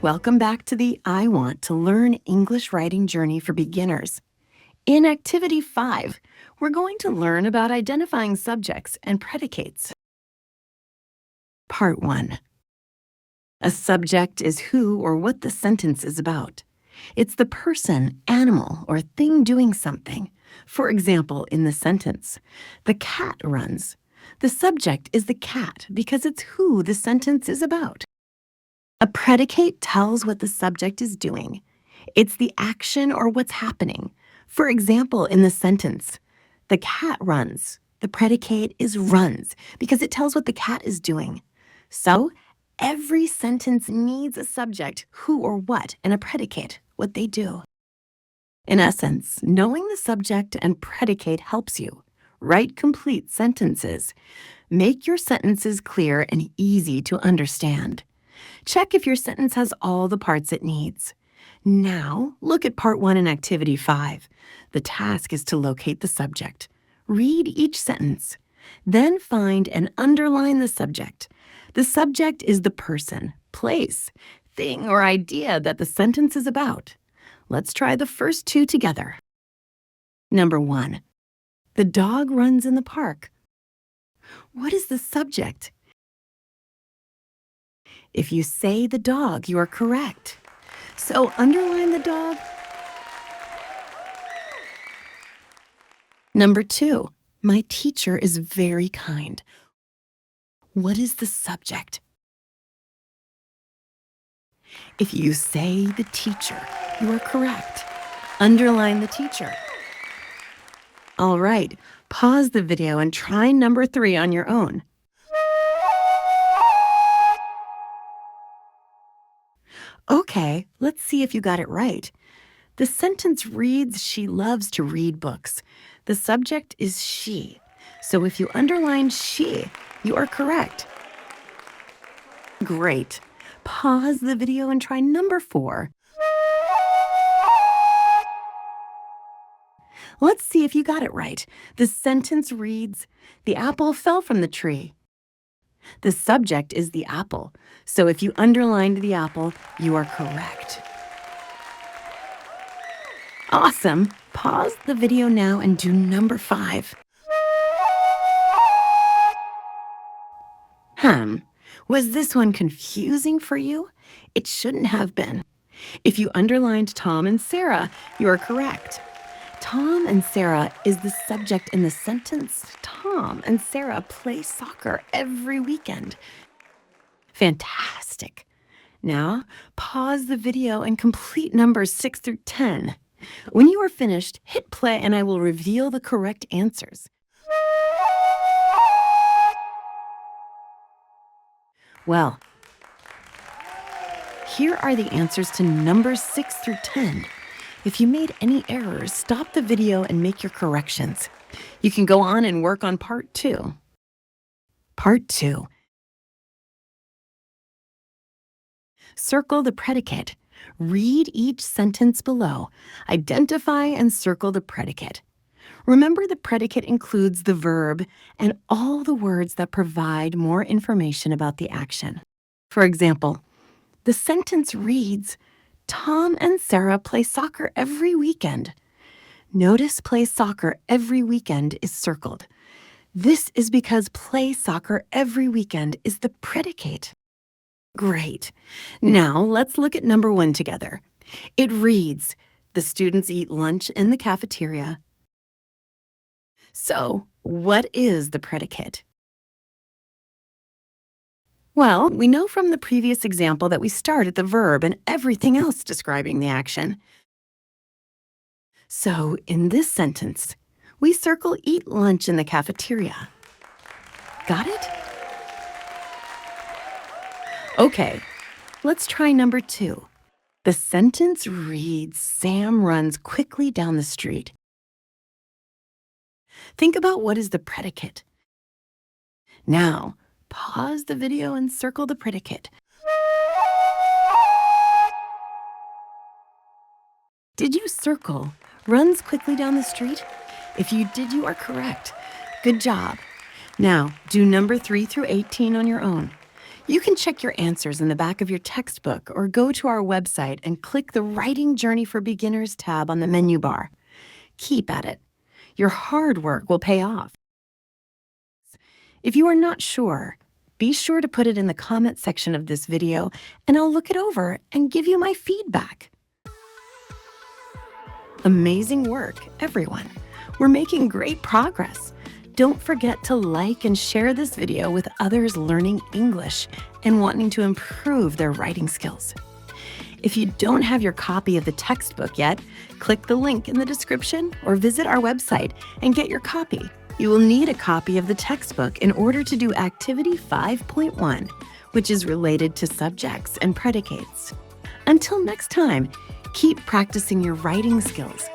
Welcome back to the I Want to Learn English Writing Journey for Beginners. In Activity 5, we're going to learn about identifying subjects and predicates. Part 1. A subject is who or what the sentence is about. It's the person, animal, or thing doing something. For example, in the sentence, the cat runs. The subject is the cat because it's who the sentence is about. A predicate tells what the subject is doing. It's the action or what's happening. For example, in the sentence, the cat runs. The predicate is runs because it tells what the cat is doing. So, every sentence needs a subject, who or what, and a predicate, what they do. In essence, knowing the subject and predicate helps you. Write complete sentences. Make your sentences clear and easy to understand. Check if your sentence has all the parts it needs. Now, look at Part 1 in Activity 5. The task is to locate the subject. Read each sentence. Then find and underline the subject. The subject is the person, place, thing, or idea that the sentence is about. Let's try the first two together. Number 1. The dog runs in the park. What is the subject? If you say the dog, you are correct. So underline the dog. Number 2, my teacher is very kind. What is the subject? If you say the teacher, you are correct. Underline the teacher. All right, pause the video and try number 3 on your own. Okay, let's see if you got it right. The sentence reads, she loves to read books. The subject is she. So if you underline she, you are correct. Great. Pause the video and try number 4. Let's see if you got it right. The sentence reads, the apple fell from the tree. The subject is the apple, so if you underlined the apple, you are correct. Awesome! Pause the video now and do number 5. Was this one confusing for you? It shouldn't have been. If you underlined Tom and Sarah, you are correct. Tom and Sarah is the subject in the sentence. Tom and Sarah play soccer every weekend. Fantastic. Now, pause the video and complete numbers 6 through 10. When you are finished, hit play and I will reveal the correct answers. Well, here are the answers to numbers 6 through 10. If you made any errors, stop the video and make your corrections. You can go on and work on Part 2. Part 2. Circle the predicate. Read each sentence below. Identify and circle the predicate. Remember, the predicate includes the verb and all the words that provide more information about the action. For example, the sentence reads, Tom and Sarah play soccer every weekend. Notice play soccer every weekend is circled. This is because play soccer every weekend is the predicate. Great. Now let's look at number 1 together. It reads, the students eat lunch in the cafeteria. So, what is the predicate? Well, we know from the previous example that we start at the verb and everything else describing the action. So, in this sentence, we circle eat lunch in the cafeteria. Got it? Okay, let's try number 2. The sentence reads, Sam runs quickly down the street. Think about what is the predicate. Now, pause the video and circle the predicate. Did you circle runs quickly down the street? If you did, you are correct. Good job. Now, do number 3 through 18 on your own. You can check your answers in the back of your textbook or go to our website and click the Writing Journey for Beginners tab on the menu bar. Keep at it. Your hard work will pay off. If you are not sure, be sure to put it in the comment section of this video and I'll look it over and give you my feedback. Amazing work, everyone. We're making great progress. Don't forget to like and share this video with others learning English and wanting to improve their writing skills. If you don't have your copy of the textbook yet, click the link in the description or visit our website and get your copy. You will need a copy of the textbook in order to do Activity 5.1, which is related to subjects and predicates. Until next time, keep practicing your writing skills